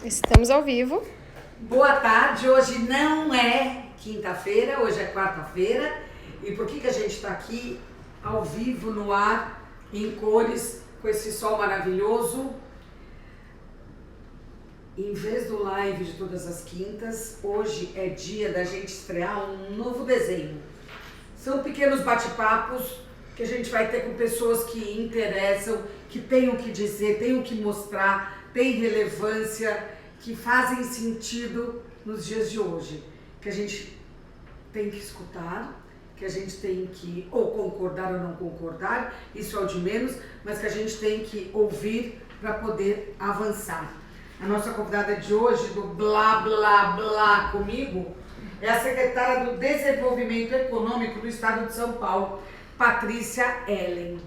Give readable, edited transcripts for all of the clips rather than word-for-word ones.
Estamos ao vivo. Boa tarde, hoje não é quinta-feira, hoje é quarta-feira. E por que a gente está aqui ao vivo, no ar, em cores, com esse sol maravilhoso? Em vez do live de todas as quintas, hoje é dia da gente estrear um novo desenho. São pequenos bate-papos que a gente vai ter com pessoas que interessam, que têm o que dizer, têm o que mostrar, têm relevância, que fazem sentido nos dias de hoje. Que a gente tem que escutar, que a gente tem que ou concordar ou não concordar, isso é o de menos, mas que a gente tem que ouvir para poder avançar. A nossa convidada de hoje, do Blá Blá Blá comigo, é a secretária do Desenvolvimento Econômico do Estado de São Paulo, Patrícia Ellen.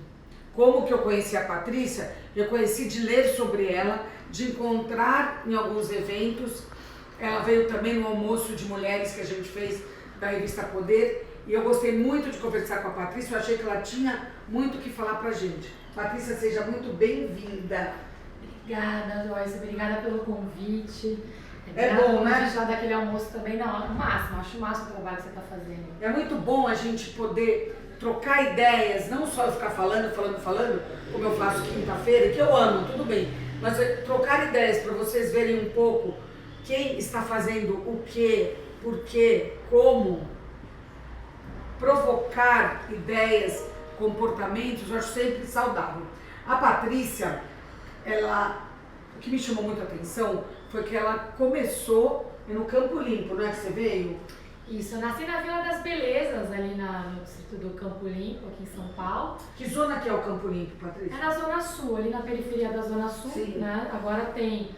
Como que eu conheci a Patrícia? Eu conheci de ler sobre ela, de encontrar em alguns eventos. Ela veio também no almoço de mulheres que a gente fez da revista Poder, e eu gostei muito de conversar com a Patrícia. Eu achei que ela tinha muito o que falar pra gente. Patrícia, seja muito bem-vinda. Obrigada, Joyce. Obrigada pelo convite. É bom, né? Já daquele almoço também, não, no máximo. Acho o máximo o trabalho que você está fazendo. É muito bom a gente poder trocar ideias, não só eu ficar falando, como eu faço quinta-feira, que eu amo, tudo bem. Mas trocar ideias para vocês verem um pouco quem está fazendo o quê, por quê, como, provocar ideias, comportamentos, eu acho sempre saudável. A Patrícia, o que me chamou muita atenção foi que ela começou no Campo Limpo, não é que você veio? Isso, eu nasci na Vila das Belezas, ali no distrito do Campo Limpo, aqui em São Paulo. Que zona que é o Campo Limpo, Patrícia? É na Zona Sul, ali na periferia da Zona Sul, sim, né? Agora tem,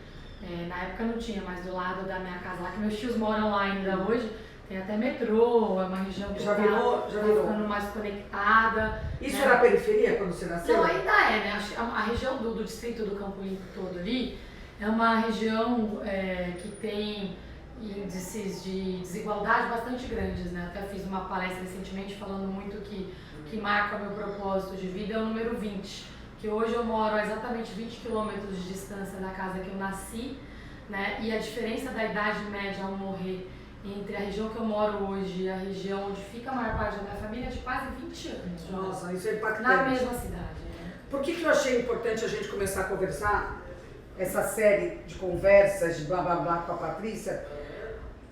na época não tinha, mas do lado da minha casa lá, que meus tios moram lá ainda hoje, tem até metrô, é uma região que já virou. ficando mais conectada. Isso né? era periferia quando você nasceu? Não, ainda é, né? A região do distrito do Campo Limpo todo ali é uma região que tem índices de desigualdade bastante grandes, né? Até fiz uma palestra recentemente falando muito que marca o meu propósito de vida é o número 20, que hoje eu moro a exatamente 20 quilômetros de distância da casa que eu nasci, né? E a diferença da idade média ao morrer entre a região que eu moro hoje e a região onde fica a maior parte da minha família é de quase 20 anos. Nossa, isso é impactante. Na mesma cidade. Né? Por que eu achei importante a gente começar a conversar essa série de conversas de blá blá blá com a Patrícia?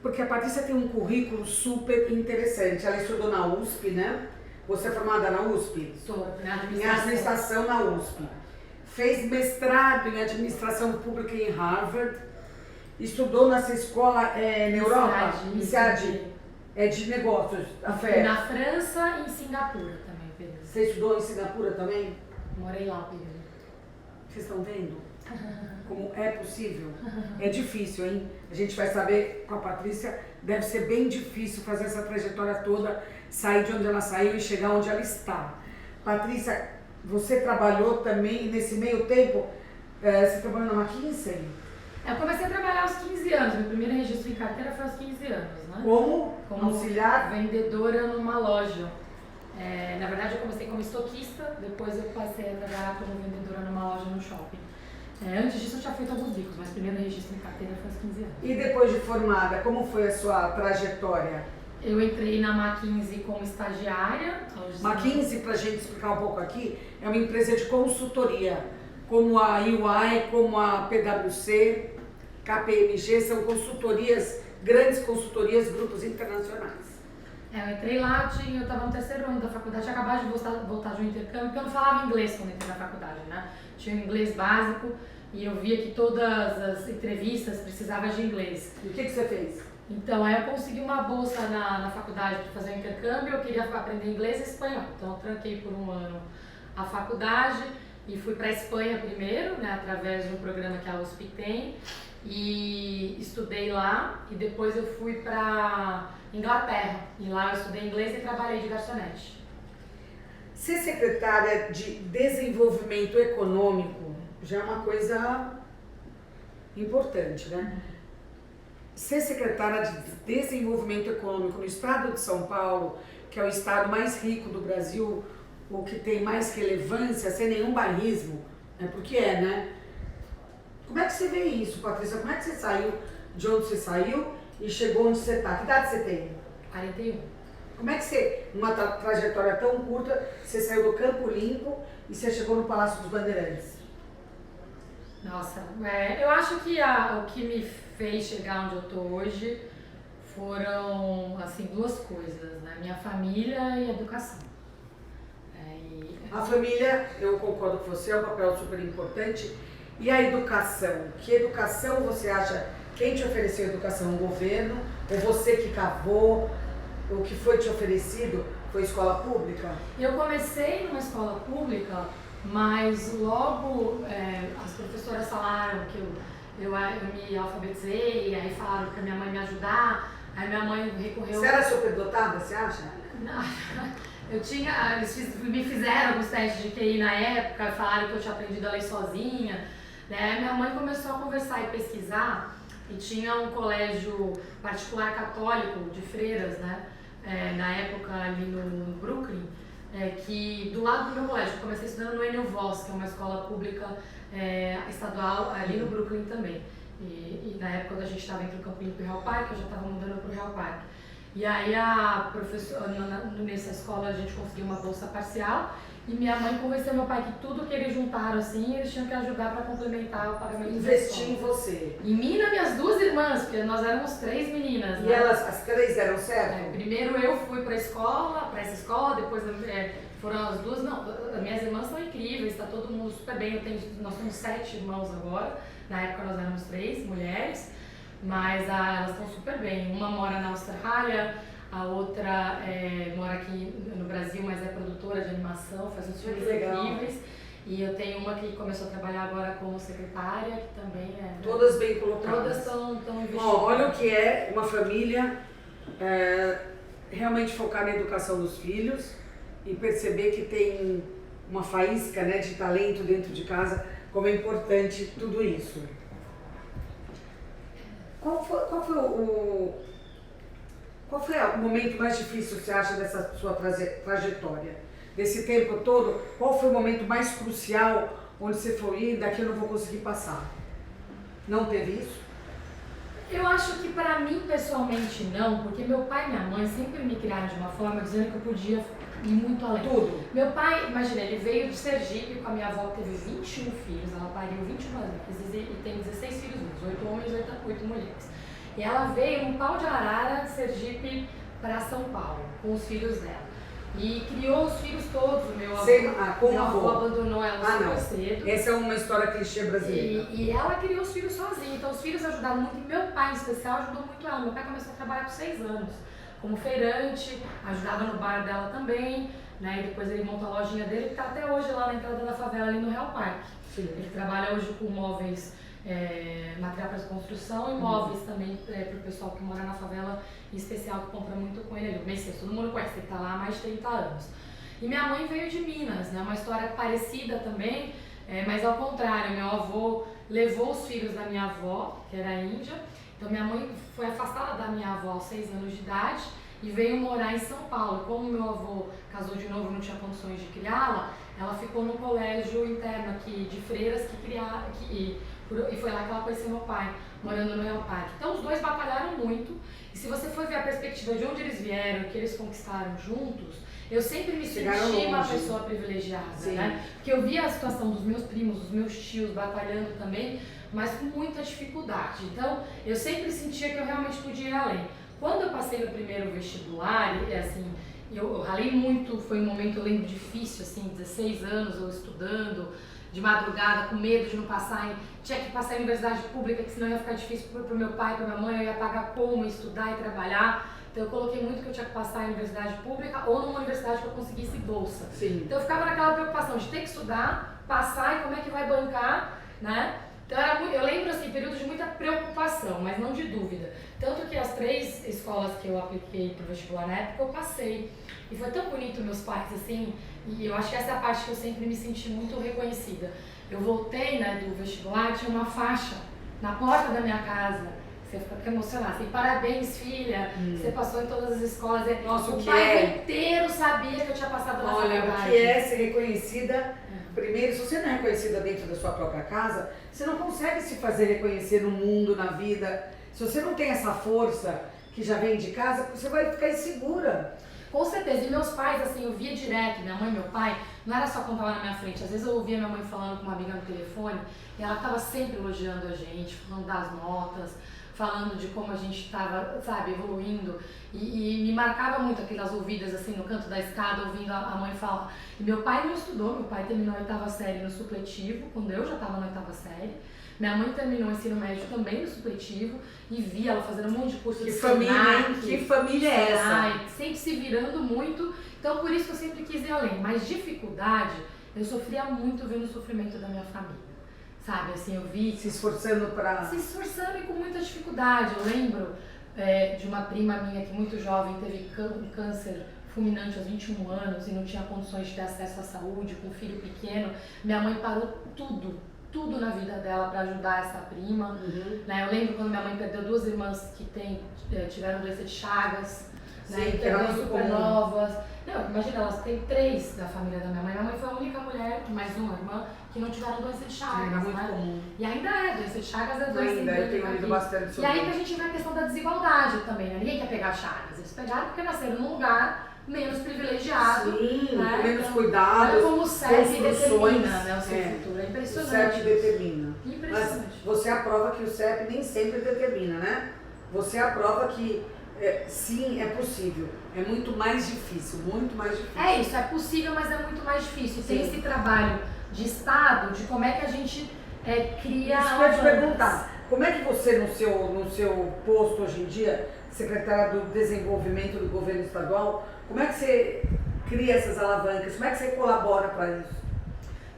Porque a Patrícia tem um currículo super interessante. Ela estudou na USP, né? Você é formada na USP? Sou, em administração na USP. Fez mestrado em administração pública em Harvard. Estudou nessa escola na Europa, INSEAD, de negócios, a fé. Na França e em Singapura também, Pedro. Você estudou em Singapura também? Morei lá, Pedro. Vocês estão vendo como é possível? É difícil, hein? A gente vai saber com a Patrícia, deve ser bem difícil fazer essa trajetória toda, sair de onde ela saiu e chegar onde ela está. Patrícia, você trabalhou também, nesse meio tempo, você trabalhou na McKinsey? Eu comecei a trabalhar aos 15 anos, meu primeiro registro em carteira foi aos 15 anos, né? Como auxiliar? Vendedora numa loja. Na verdade, eu comecei como estoquista, depois eu passei a trabalhar como vendedora numa loja no shopping. Antes disso, eu tinha feito alguns bicos, mas o primeiro registro em carteira foi aos 15 anos. E depois de formada, como foi a sua trajetória? Eu entrei na McKinsey como estagiária. McKinsey, para a gente explicar um pouco aqui, é uma empresa de consultoria, como a EY, como a PwC, KPMG, são consultorias, grandes consultorias, grupos internacionais. Eu entrei lá, eu estava no terceiro ano da faculdade, tinha acabado de voltar de um intercâmbio, porque eu não falava inglês quando entrei na faculdade, né? Tinha um inglês básico e eu via que todas as entrevistas precisavam de inglês. E o que você fez? Então, aí eu consegui uma bolsa na faculdade para fazer um intercâmbio, eu queria aprender inglês e espanhol. Então, eu tranquei por um ano a faculdade e fui para a Espanha primeiro, né, através de um programa que a USP tem, e estudei lá, e depois eu fui para Inglaterra, e lá eu estudei inglês e trabalhei de garçonete. Ser secretária de Desenvolvimento Econômico já é uma coisa importante, né? Ser secretária de Desenvolvimento Econômico no estado de São Paulo, que é o estado mais rico do Brasil, o que tem mais relevância, sem nenhum bairrismo, porque né? Como é que você vê isso, Patrícia? Como é que você saiu de onde você saiu e chegou onde você está? Que idade você tem? 41. Como é que você, numa trajetória tão curta, você saiu do Campo Limpo e você chegou no Palácio dos Bandeirantes? Nossa, eu acho que o que me fez chegar onde eu tô hoje foram, assim, duas coisas, né? Minha família e a educação. A família, eu concordo com você, é um papel super importante. E a educação? Que educação você acha, quem te ofereceu educação? O governo? Ou você que cavou? O que foi te oferecido foi escola pública? Eu comecei numa escola pública, mas logo as professoras falaram que eu me alfabetizei, aí falaram para minha mãe me ajudar, aí minha mãe recorreu... Você era superdotada, você acha? Não, eles me fizeram alguns testes de QI na época, falaram que eu tinha aprendido a ler sozinha, né? Minha mãe começou a conversar e pesquisar, e tinha um colégio particular católico de freiras, né? Na época ali no Brooklyn, que do lado do meu colégio, eu comecei estudando no Enel Voss, que é uma escola pública estadual ali no Brooklyn também. E na época quando a gente estava entre o Campo Limpo e o Real Park, eu já estava mudando para o Real Park. E aí a professora, nessa escola a gente conseguiu uma bolsa parcial e minha mãe convenceu meu pai que tudo que eles juntaram assim, eles tinham que ajudar para complementar o pagamento da escola. Investir em você. Em mim e nas minhas duas irmãs, porque nós éramos 3 meninas. E né? elas, as 3 deram certo? Primeiro eu fui para essa escola, depois foram as duas, não, as minhas irmãs são incríveis, está todo mundo super bem, nós somos 7 irmãos agora, na época nós éramos 3 mulheres, mas elas estão super bem. Uma mora na Austrália, a outra mora aqui no Brasil, mas é produtora de animação, faz uns filmes incríveis. E eu tenho uma que começou a trabalhar agora como secretária, que também é... Todas bem colocadas. Todas estão investindo. Olha o que é uma família realmente focar na educação dos filhos e perceber que tem uma faísca, né, de talento dentro de casa, como é importante tudo isso. Qual foi o momento mais difícil, você acha, dessa sua trajetória? Desse tempo todo, qual foi o momento mais crucial onde você foi, daqui eu não vou conseguir passar? Não teve isso? Eu acho que pra mim, pessoalmente, não, porque meu pai e minha mãe sempre me criaram de uma forma dizendo que eu podia ir muito além. Tudo. Meu pai, imagina, ele veio de Sergipe com a minha avó, que teve 21 filhos, ela pariu 21 anos e tem 16 filhos, 8 homens e 8 mulheres. E ela veio num pau de arara de Sergipe para São Paulo, com os filhos dela. E criou os filhos todos, o meu avô abandonou ela super cedo. Essa é uma história clichê brasileira. E ela criou os filhos sozinha, então os filhos ajudaram muito, e meu pai em especial ajudou muito ela. Meu pai começou a trabalhar com 6 anos, como feirante, ajudava no bar dela também, né? E depois ele montou a lojinha dele, que está até hoje lá na entrada da favela, ali no Real Park. Sim. Ele trabalha hoje com móveis, material para construção e móveis também para o pessoal que mora na favela, em especial, que compra muito com ele. O Messias, todo mundo conhece, ele está lá há mais de 30 anos. E minha mãe veio de Minas, né? Uma história parecida também, mas ao contrário, meu avô levou os filhos da minha avó, que era índia. Então minha mãe foi afastada da minha avó aos 6 anos de idade e veio morar em São Paulo. Como meu avô casou de novo e não tinha condições de criá-la, ela ficou no colégio interno aqui de freiras e foi lá que ela conheceu meu pai, morando no Real Park. Então os dois batalharam muito, e se você for ver a perspectiva de onde eles vieram, o que eles conquistaram juntos, eu sempre me senti uma pessoa privilegiada, né? Porque eu via a situação dos meus primos, dos meus tios batalhando também, mas com muita dificuldade. Então eu sempre sentia que eu realmente podia ir além. Quando eu passei no primeiro vestibular, assim, eu ralei muito, foi um momento, eu lembro, difícil, assim, 16 anos eu estudando, de madrugada, com medo de não passar, tinha que passar em universidade pública, que senão ia ficar difícil para o meu pai, para minha mãe, eu ia pagar como estudar e trabalhar. Então eu coloquei muito que eu tinha que passar em universidade pública ou numa universidade que eu conseguisse bolsa. Sim. Então eu ficava naquela preocupação de ter que estudar, passar e como é que vai bancar, né? Então eu lembro, assim, períodos de muita preocupação, mas não de dúvida. Tanto que as 3 escolas que eu apliquei para o vestibular na época, eu passei. E foi tão bonito meus pais, assim, e eu acho que essa é a parte que eu sempre me senti muito reconhecida. Eu voltei, né, do vestibular, tinha uma faixa na porta da minha casa. Você fica emocionada, assim, parabéns, filha, você passou em todas as escolas. Nossa, o bairro inteiro sabia que eu tinha passado na faculdade. Olha, o que é ser reconhecida Primeiro, se você não é reconhecida dentro da sua própria casa, você não consegue se fazer reconhecer no mundo, na vida. Se você não tem essa força que já vem de casa, você vai ficar insegura. Com certeza. E meus pais, assim, eu via direto, minha mãe e meu pai, não era só quando tava na minha frente. Às vezes eu ouvia minha mãe falando com uma amiga no telefone e ela tava sempre elogiando a gente, falando das notas, falando de como a gente estava, sabe, evoluindo. E me marcava muito aquelas ouvidas, assim, no canto da escada, ouvindo a mãe falar. E meu pai não estudou, meu pai terminou a 8ª série no supletivo, quando eu já estava na 8ª série. Minha mãe terminou o ensino médio também no supletivo e via ela fazendo um monte de curso de Senac. Que família é essa? Sempre se virando muito. Então, por isso que eu sempre quis ir além. Mas dificuldade, eu sofria muito vendo o sofrimento da minha família. Sabe, assim, eu vi... Se esforçando e com muita dificuldade. Eu lembro de uma prima minha que muito jovem teve um câncer fulminante aos 21 anos e não tinha condições de ter acesso à saúde, com um filho pequeno. Minha mãe parou tudo na vida dela para ajudar essa prima. Né? Eu lembro quando minha mãe perdeu 2 irmãs que tiveram doença de Chagas, sim, né? que eram super novas. Não, imagina, elas têm 3 da família da minha mãe. Minha mãe foi a única mulher, mais uma irmã, que não tiveram doença de Chagas. Era muito né? comum. E ainda doença de Chagas é doença ainda, eu tenho lido bastante sobre. E aí que a gente vê a questão da desigualdade também, né? Ninguém quer pegar Chagas. Eles pegaram porque nasceram num lugar menos privilegiado. Sim, né? menos então, cuidados. olha como o CEP determina, né, o seu futuro. É O impressionante. CEP determina. Impressionante. Mas você aprova que o CEP nem sempre determina, né? Você aprova que sim, é possível. É muito mais difícil, muito mais difícil. É isso, é possível, mas é muito mais difícil. Tem Sim. esse trabalho de Estado, de como é que a gente cria... Isso que eu ia te perguntar. Como é que você, no seu posto hoje em dia, secretária do Desenvolvimento do Governo Estadual, como é que você cria essas alavancas? Como é que você colabora para isso?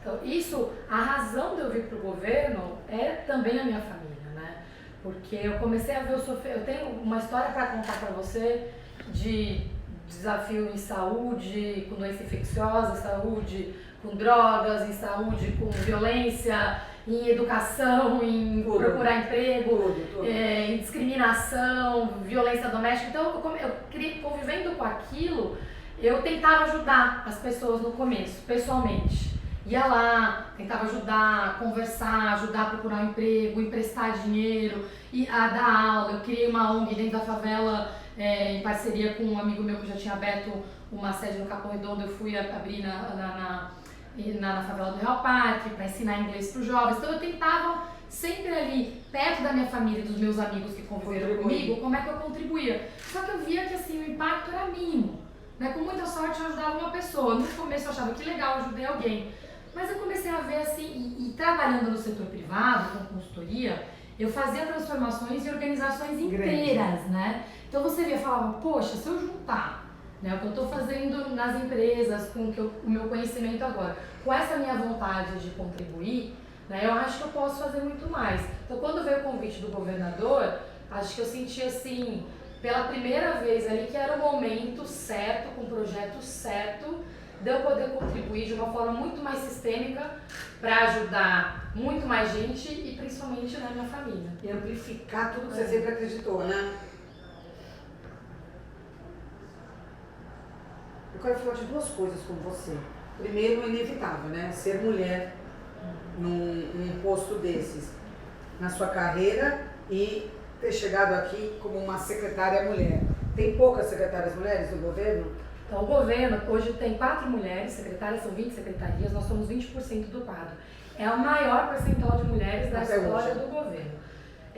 Então, isso, a razão de eu vir para o governo é também a minha família, né? Porque eu comecei a ver eu tenho uma história para contar para você de desafio em saúde, com doença infecciosa, saúde com drogas, em saúde com violência, em educação, em procurar emprego, em discriminação, violência doméstica. Então, convivendo com aquilo, eu tentava ajudar as pessoas no começo, pessoalmente. Ia lá, tentava ajudar, conversar, ajudar a procurar um emprego, emprestar dinheiro, a dar aula. Eu criei uma ONG dentro da favela, em parceria com um amigo meu que já tinha aberto uma sede no Capão Redondo. Eu fui abrir na favela do Real Parque para ensinar inglês para os jovens. Então eu tentava sempre ali, perto da minha família e dos meus amigos que conviveram comigo, como é que eu contribuía. Só que eu via que assim, o impacto era mínimo. Né? Com muita sorte eu ajudava uma pessoa. No começo eu achava que legal, ajudei alguém. Mas eu comecei a ver assim, e trabalhando no setor privado, com consultoria, eu fazia transformações em organizações inteiras, né? Então você via e falava, poxa, se eu juntar, né, o que eu estou fazendo nas empresas, com o meu conhecimento agora, com essa minha vontade de contribuir, né, eu acho que eu posso fazer muito mais. Então quando veio o convite do governador, acho que eu senti assim, pela primeira vez ali, que era o momento certo, com o projeto certo, de eu poder contribuir de uma forma muito mais sistêmica para ajudar muito mais gente e principalmente na minha família. E amplificar tudo que você sempre acreditou, né? Eu quero falar de 2 coisas com você. Primeiro, é inevitável, né? Ser mulher num posto desses, na sua carreira, e ter chegado aqui como uma secretária mulher. Tem poucas secretárias mulheres no governo? Então, o governo hoje tem 4 mulheres secretárias, são 20 secretarias, nós somos 20% do quadro. É o maior percentual de mulheres da história do governo.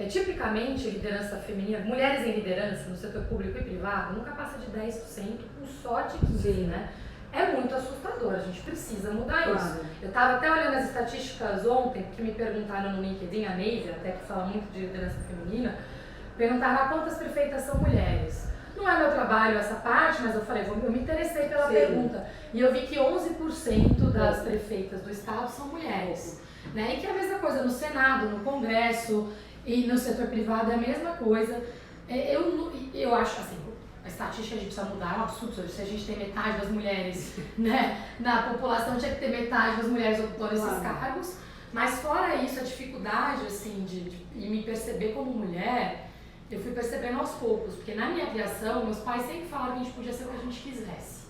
Tipicamente, liderança feminina, mulheres em liderança no setor público e privado, nunca passa de 10%, com sorte 15%, né? É muito assustador, a gente precisa mudar isso. Eu estava até olhando as estatísticas ontem, que me perguntaram no LinkedIn, a Neiva, até que fala muito de liderança feminina, perguntaram quantas prefeitas são mulheres. Não é meu trabalho essa parte, mas eu falei, eu me interessei pela pergunta. E eu vi que 11% das prefeitas do estado são mulheres. Né? E que é a mesma coisa no Senado, no Congresso e no setor privado, é a mesma coisa. Eu acho assim, a estatística a gente precisa mudar, é um absurdo. Se a gente tem metade das mulheres, né, na população, tinha que ter metade das mulheres ocupando esses cargos. Mas fora isso, a dificuldade assim, de me perceber como mulher, eu fui percebendo aos poucos, porque na minha criação, meus pais sempre falaram que a gente podia ser o que a gente quisesse.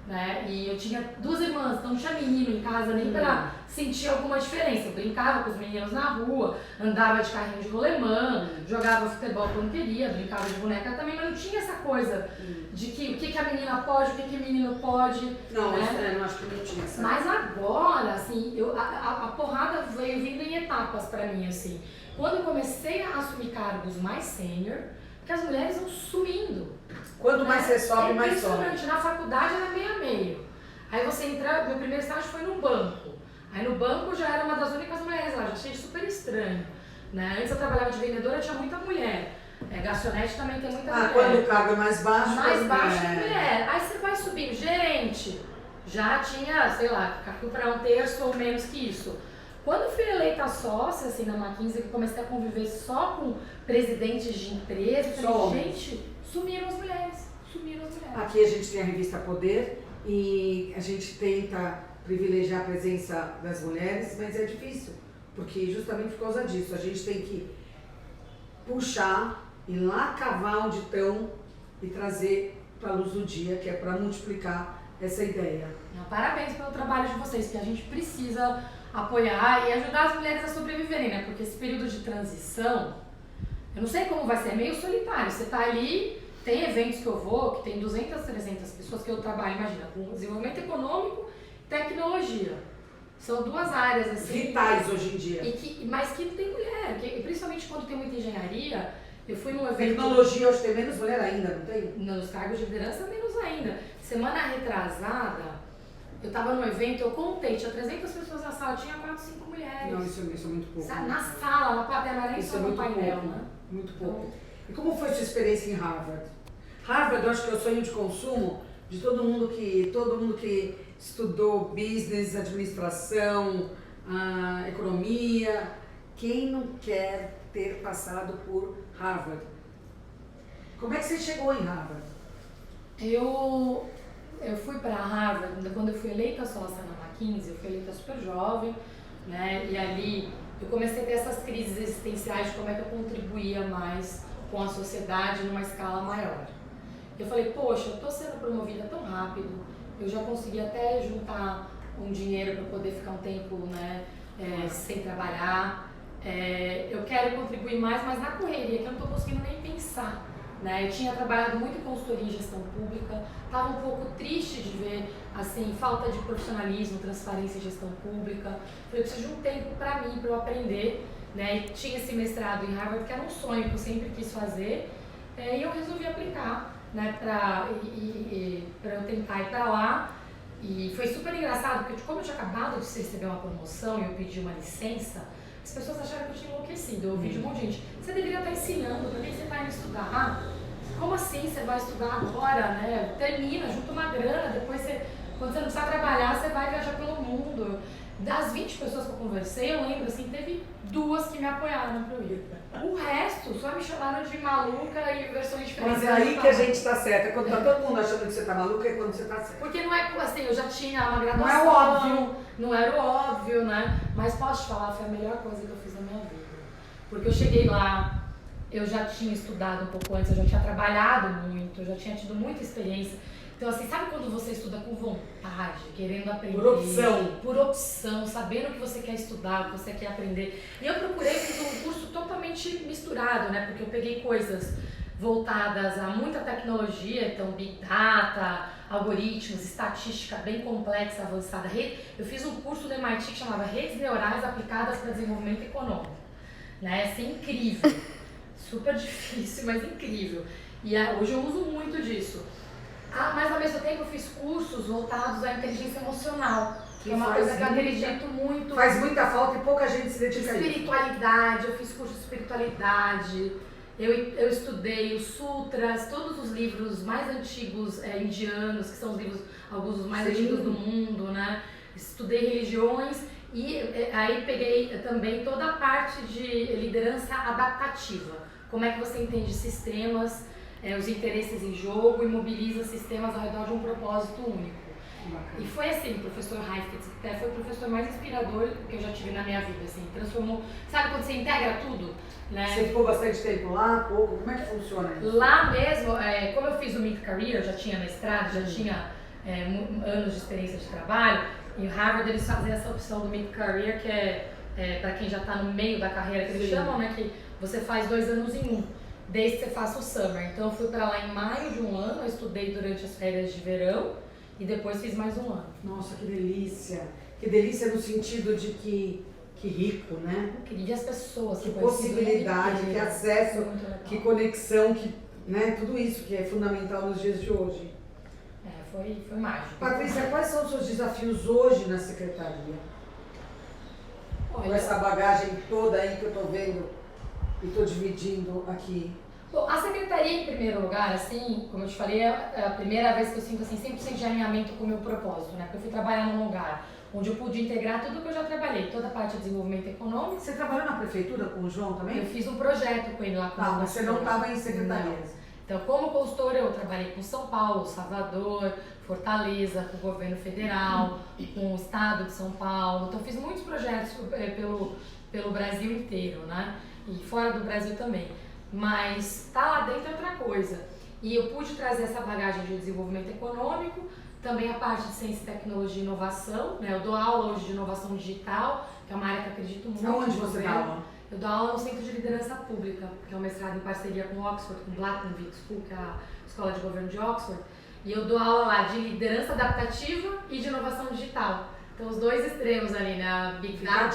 né? E eu tinha 2 irmãs, então não tinha menino em casa nem pra sentir alguma diferença. Eu brincava com os meninos na rua, andava de carrinho de rolemã, jogava futebol quando queria, brincava de boneca também, mas não tinha essa coisa de que o que a menina pode, o que o menino pode. Não, né? eu não acho que não tinha essa. Mas agora, assim, a porrada veio vindo em etapas pra mim, assim. Quando eu comecei a assumir cargos mais sênior, porque as mulheres vão sumindo. Quanto mais você sobe, mais sobe. Impressionante, na faculdade era meio a meio. Aí você entra, meu primeiro estágio foi no banco. Aí no banco eu já era uma das únicas mulheres lá, já achei super estranho. Né? Antes eu trabalhava de vendedora, tinha muita mulher. Garçonete também tem muita mulher. Quando o cargo é mais baixo. Mais baixo que mulher. Aí você vai subindo, gerente. Já tinha, sei lá, caiu para 1/3 ou menos que isso. Quando eu fui eleita sócia, assim, na McKinsey, que comecei a conviver só com presidentes de empresas, gente, sumiram as mulheres. Aqui a gente tem a revista Poder e a gente tenta privilegiar a presença das mulheres, mas é difícil, porque justamente por causa disso, a gente tem que puxar, ir lá cavar onde estão e trazer para a luz do dia, que é para multiplicar essa ideia. Parabéns pelo trabalho de vocês, que a gente precisa apoiar e ajudar as mulheres a sobreviverem, né? Porque esse período de transição, eu não sei como vai ser, é meio solitário. Você tá ali, tem eventos que eu vou, que tem 200, 300 pessoas que eu trabalho, imagina, com desenvolvimento econômico e tecnologia. São 2 áreas, assim... vitais hoje em dia. Mas que não tem mulher, principalmente quando tem muita engenharia. Eu fui num evento... Tecnologia hoje tem menos mulher ainda, não tem? Nos cargos de liderança, menos ainda. Semana retrasada, eu estava num evento, eu contei, tinha 300 pessoas na sala, tinha 4, 5 mulheres. Não, isso é muito pouco. Na sala, na plateia, não era nem só no painel, pouco, né? Muito pouco. E como foi sua experiência em Harvard? Harvard, eu acho que é o sonho de consumo de todo mundo que estudou business, administração, economia. Quem não quer ter passado por Harvard? Como é que você chegou em Harvard? Eu fui para Harvard, quando eu fui eleita sócia na McKinsey, eu fui eleita super jovem, né? E ali eu comecei a ter essas crises existenciais de como é que eu contribuía mais com a sociedade numa escala maior. Eu falei, poxa, eu tô sendo promovida tão rápido, eu já consegui até juntar um dinheiro para poder ficar um tempo, né, sem trabalhar. Eu quero contribuir mais, mas na correria, que eu não tô conseguindo nem pensar. Né? Eu tinha trabalhado muito em consultoria e gestão pública, estava um pouco triste de ver assim, falta de profissionalismo, transparência e gestão pública. Falei, eu preciso de um tempo para mim, para eu aprender. Né? E tinha esse mestrado em Harvard, que era um sonho que eu sempre quis fazer, e eu resolvi aplicar, né, para eu tentar ir para lá. E foi super engraçado, porque como eu tinha acabado de receber uma promoção e eu pedi uma licença, as pessoas acharam que eu tinha enlouquecido. Eu ouvi de um monte de gente, você deveria estar ensinando, por que você está indo estudar? Como assim você vai estudar agora, né? Termina, junta uma grana, depois quando você não precisa trabalhar, você vai viajar pelo mundo. Das 20 pessoas que eu conversei, eu lembro assim, teve 2 que me apoiaram para eu ir. O resto só me chamaram de maluca e versões diferentes. Mas é aí que a gente está certa. Quando tá todo mundo achando que você está maluca, é quando você está certa. Porque não é assim, eu já tinha uma graduação. Não é óbvio. Não era o óbvio, né? Mas posso te falar, foi a melhor coisa que eu fiz na minha vida. Porque eu cheguei lá, eu já tinha estudado um pouco antes, eu já tinha trabalhado muito, eu já tinha tido muita experiência. Então assim, sabe quando você estuda com vontade, querendo aprender? Por opção. Por opção, sabendo o que você quer estudar, o que você quer aprender. E eu procurei, fiz um curso totalmente misturado, né? Porque eu peguei coisas voltadas a muita tecnologia, então Big Data, algoritmos, estatística bem complexa, avançada. Eu fiz um curso do MIT que chamava Redes Neurais Aplicadas para Desenvolvimento Econômico. Né? Assim, incrível. Super difícil, mas incrível. E hoje eu uso muito disso. Mas ao mesmo tempo eu fiz cursos voltados à inteligência emocional, que é uma coisa que eu acredito muito. Faz muita falta e pouca gente se identifica. Espiritualidade, eu fiz curso de espiritualidade, eu estudei os sutras, todos os livros mais antigos indianos, que são os livros, alguns dos mais antigos do mundo, né? Estudei religiões e aí peguei também toda a parte de liderança adaptativa. Como é que você entende sistemas, os interesses em jogo e mobiliza sistemas ao redor de um propósito único. Bacana. E foi assim, o professor Heifetz, até foi o professor mais inspirador que eu já tive na minha vida, assim, transformou, sabe quando você integra tudo? Né? Você ficou bastante tempo lá, pouco, como é que funciona isso? Lá mesmo, como eu fiz o Mid Career, já tinha mestrado, já tinha anos de experiência de trabalho. Em Harvard eles fazem essa opção do mid-career, que é para quem já está no meio da carreira, que eles chamam, né, que você faz 2 anos em um, desde que você faça o summer. Então eu fui para lá em maio de um ano, eu estudei durante as férias de verão e depois fiz mais um ano. Nossa, que delícia! Que delícia no sentido de que rico, né? E as pessoas, que possibilidade, que acesso, que conexão, que, né, tudo isso que é fundamental nos dias de hoje. Foi mágico. Patrícia, quais são os seus desafios hoje na secretaria? Olha, com essa bagagem toda aí que eu estou vendo e estou dividindo aqui. Bom, a secretaria, em primeiro lugar, assim, como eu te falei, é a primeira vez que eu sinto assim, 100% de alinhamento com o meu propósito, né? Porque eu fui trabalhar num lugar onde eu pude integrar tudo que eu já trabalhei, toda a parte de desenvolvimento econômico. Você trabalhou na prefeitura com o João também? Eu fiz um projeto com ele lá. Mas você não estava em secretaria? Não. Então, como consultora, eu trabalhei com São Paulo, Salvador, Fortaleza, com o governo federal, com o estado de São Paulo. Então, fiz muitos projetos pelo Brasil inteiro, né? E fora do Brasil também. Mas tá lá dentro é outra coisa. E eu pude trazer essa bagagem de desenvolvimento econômico, também a parte de ciência, tecnologia e inovação, né? Eu dou aula hoje de inovação digital, que é uma área que eu acredito muito. Aonde você dá aula? Eu dou aula no Centro de Liderança Pública, que é um mestrado em parceria com Oxford, com Blackman School, que é a Escola de Governo de Oxford. E eu dou aula lá de liderança adaptativa e de inovação digital. Então, os dois extremos ali, né? A Big Data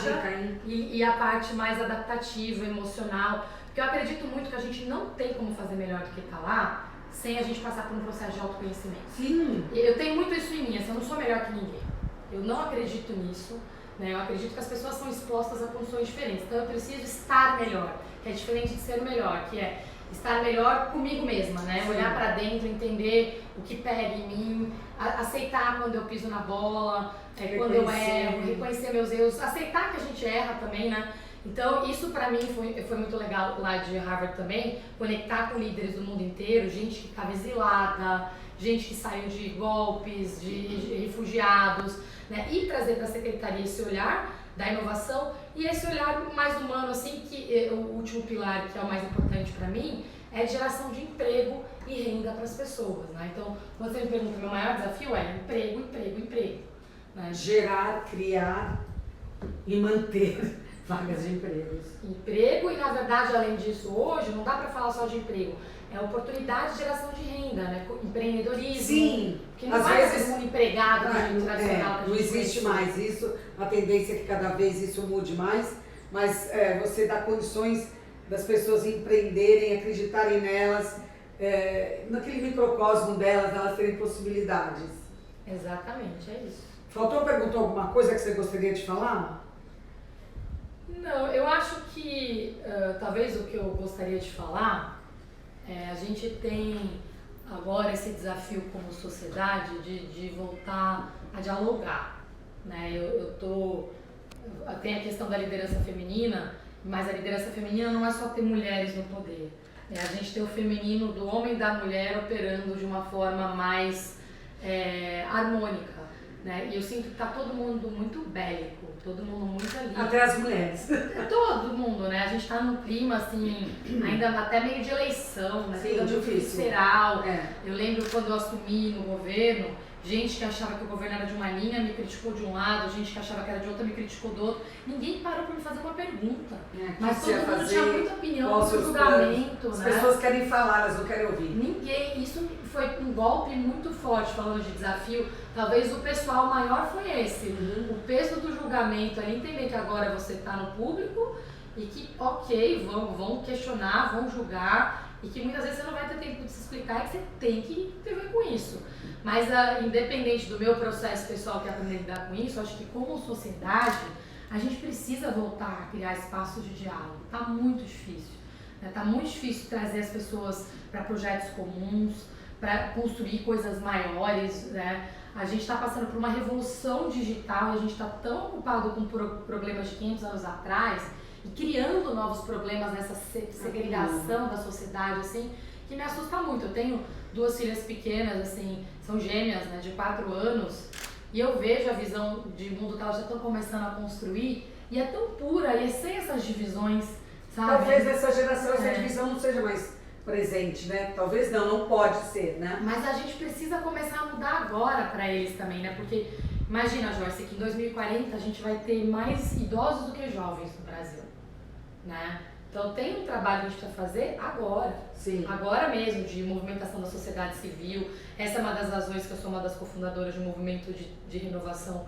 e a parte mais adaptativa, emocional. Porque eu acredito muito que a gente não tem como fazer melhor do que estar lá sem a gente passar por um processo de autoconhecimento. Sim. Eu tenho muito isso em mim, assim, eu não sou melhor que ninguém. Eu não acredito nisso. Né? Eu acredito que as pessoas são expostas a condições diferentes. Então, eu preciso estar melhor, que é diferente de ser o melhor, que é estar melhor comigo mesma, né? Olhar para dentro, entender o que pega em mim, aceitar quando eu piso na bola, quando eu erro, reconhecer meus erros, aceitar que a gente erra também, né? Então, isso para mim foi muito legal lá de Harvard também, conectar com líderes do mundo inteiro, gente que estava exilada, gente que saiu de golpes, de refugiados, né? E trazer para a secretaria esse olhar da inovação e esse olhar mais humano, assim, que o último pilar, que é o mais importante para mim, é geração de emprego e renda para as pessoas, né? Então, quando você me pergunta, meu maior desafio é emprego, emprego, emprego. Né? Gerar, criar e manter vagas de empregos. Emprego e, na verdade, além disso, hoje, não dá para falar só de emprego. É oportunidade de geração de renda, né? Empreendedorismo. Sim. Que não vai ser um empregado tradicional. Não existe mais isso. A tendência é que cada vez isso mude mais. Mas você dá condições das pessoas empreenderem, acreditarem nelas, naquele microcosmo delas, elas terem possibilidades. Exatamente, é isso. Faltou perguntar alguma coisa que você gostaria de falar? Não, eu acho que talvez o que eu gostaria de falar a gente tem agora esse desafio como sociedade de voltar a dialogar, né? Tem a questão da liderança feminina, mas a liderança feminina não é só ter mulheres no poder. A gente tem o feminino do homem e da mulher operando de uma forma mais harmônica, né? E eu sinto que está todo mundo muito bélico, todo mundo muito ali. Até as mulheres. Todo mundo, né? A gente tá num clima, assim, ainda até meio de eleição, né? Sim, difícil. Federal. Eu lembro quando eu assumi no governo, gente que achava que o governo era de uma linha me criticou de um lado, gente que achava que era de outra me criticou do outro. Ninguém parou pra me fazer uma pergunta. Mas todo mundo tinha muita opinião sobre o julgamento, né? As pessoas querem falar, elas não querem ouvir. Ninguém. Isso foi um golpe muito forte, falando de desafio. Talvez o pessoal maior foi esse. O peso do julgamento, ali entender que agora você está no público e que, ok, vão questionar, vão julgar e que muitas vezes você não vai ter tempo de se explicar e que você tem que ter a ver com isso. Mas, independente do meu processo pessoal que é aprender a lidar com isso, acho que como sociedade, a gente precisa voltar a criar espaços de diálogo. Está muito difícil. Está muito difícil trazer as pessoas para projetos comuns, para construir coisas maiores, né? A gente está passando por uma revolução digital e a gente está tão ocupado com problemas de 500 anos atrás e criando novos problemas nessa segregação da sociedade, assim, que me assusta muito. Eu tenho 2 filhas pequenas, assim, são gêmeas, né, de 4 anos, e eu vejo a visão de mundo que elas já estão começando a construir e é tão pura e é sem essas divisões, sabe? Talvez essa geração, essa divisão não seja mais presente, né? Talvez não pode ser, né? Mas a gente precisa começar a mudar agora para eles também, né? Porque imagina, Joyce, que em 2040 a gente vai ter mais idosos do que jovens no Brasil, né? Então tem um trabalho que a gente precisa fazer agora. Sim. Agora mesmo, de movimentação da sociedade civil. Essa é uma das razões que eu sou uma das cofundadoras de um movimento de renovação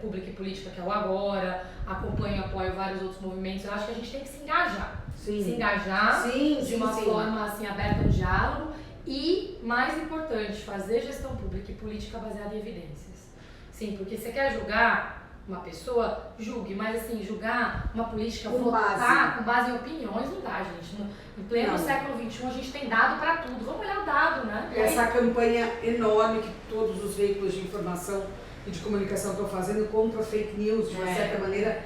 pública e política, que é o Agora. Acompanho e apoio vários outros movimentos. Eu acho que a gente tem que se engajar. Sim. Se engajar de uma sim. forma assim, aberta ao diálogo e, mais importante, fazer gestão pública e política baseada em evidências. Sim, porque você quer julgar uma pessoa, julgue, mas assim, julgar uma política, votar com base em opiniões, não dá, gente. Em pleno século XXI, a gente tem dado para tudo. Vamos olhar o dado, né? Essa campanha enorme que todos os veículos de informação e de comunicação estão fazendo contra fake news, de uma certa maneira,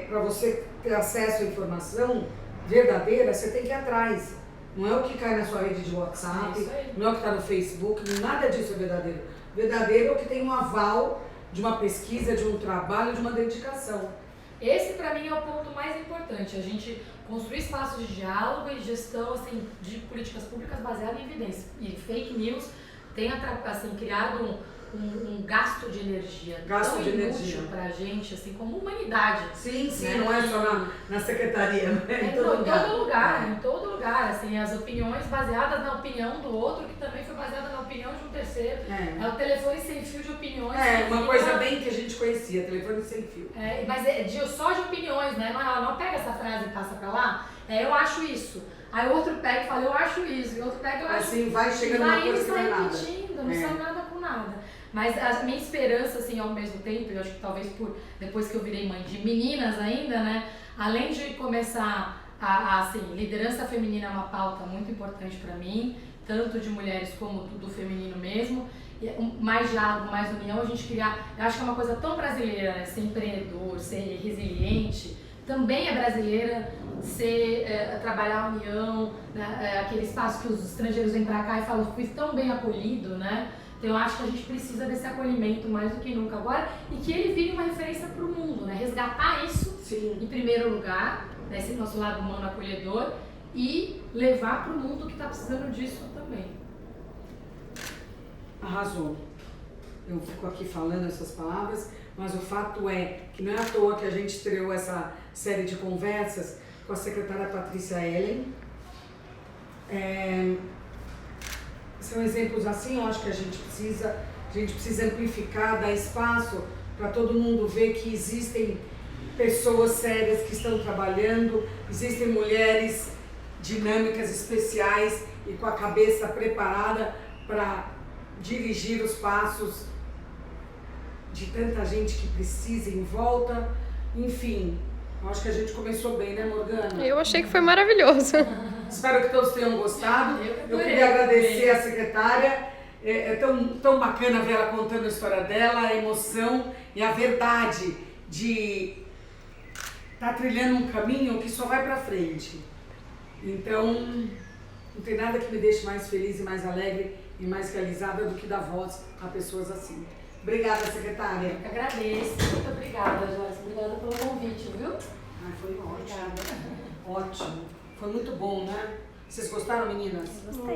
para você ter acesso à informação verdadeira, você tem que ir atrás. Não é o que cai na sua rede de WhatsApp, não é o que está no Facebook, nada disso é verdadeiro. Verdadeiro é o que tem um aval de uma pesquisa, de um trabalho, de uma dedicação. Esse, para mim, é o ponto mais importante, a gente construir espaços de diálogo e gestão assim, de políticas públicas baseadas em evidências. E fake news tem assim, criado um gasto de energia tão inútil pra gente, assim, como humanidade. Sim, né? Não é só na secretaria, né? Em todo lugar, assim, as opiniões baseadas na opinião do outro, que também foi baseada na opinião de um terceiro. É o telefone sem fio de opiniões. Uma coisa bem que a gente conhecia, telefone sem fio. Mas só de opiniões, né? Não pega essa frase e passa pra lá, eu acho isso. Aí o outro pega e fala, eu acho isso, e o outro pega, eu acho isso. Assim, vai chegando uma coisa que não é nada. Não sai nada com nada. Mas a minha esperança, assim, ao mesmo tempo, eu acho que talvez depois que eu virei mãe de meninas ainda, né? Além de começar assim, liderança feminina é uma pauta muito importante para mim, tanto de mulheres como do feminino mesmo. Mais diálogo, mais união, a gente criar. Eu acho que é uma coisa tão brasileira, né? Ser empreendedor, ser resiliente. Também é brasileira trabalhar a união, né? Aquele espaço que os estrangeiros vêm para cá e falam, fui tão bem acolhido, né? Então eu acho que a gente precisa desse acolhimento mais do que nunca agora e que ele vire uma referência para o mundo, né? Resgatar isso em primeiro lugar, né? Esse nosso lado humano acolhedor e levar para o mundo que está precisando disso também. Arrasou. Eu fico aqui falando essas palavras, mas o fato é que não é à toa que a gente estreou essa série de conversas com a secretária Patrícia Ellen. São exemplos assim, eu acho que a gente precisa amplificar, dar espaço para todo mundo ver que existem pessoas sérias que estão trabalhando, existem mulheres dinâmicas, especiais e com a cabeça preparada para dirigir os passos de tanta gente que precisa em volta. Enfim, eu acho que a gente começou bem, né, Morgana? Eu achei que foi maravilhoso. Espero que todos tenham gostado. Eu queria agradecer a secretária. É tão bacana ver ela contando a história dela, a emoção e a verdade de estar trilhando um caminho que só vai para frente. Então, não tem nada que me deixe mais feliz e mais alegre e mais realizada do que dar voz a pessoas assim. Obrigada, secretária. Eu que agradeço. Muito obrigada, Joyce. Obrigada pelo convite, viu? Foi ótimo. Obrigada. Ótimo. Foi muito bom, né? Vocês gostaram, meninas? Gostei.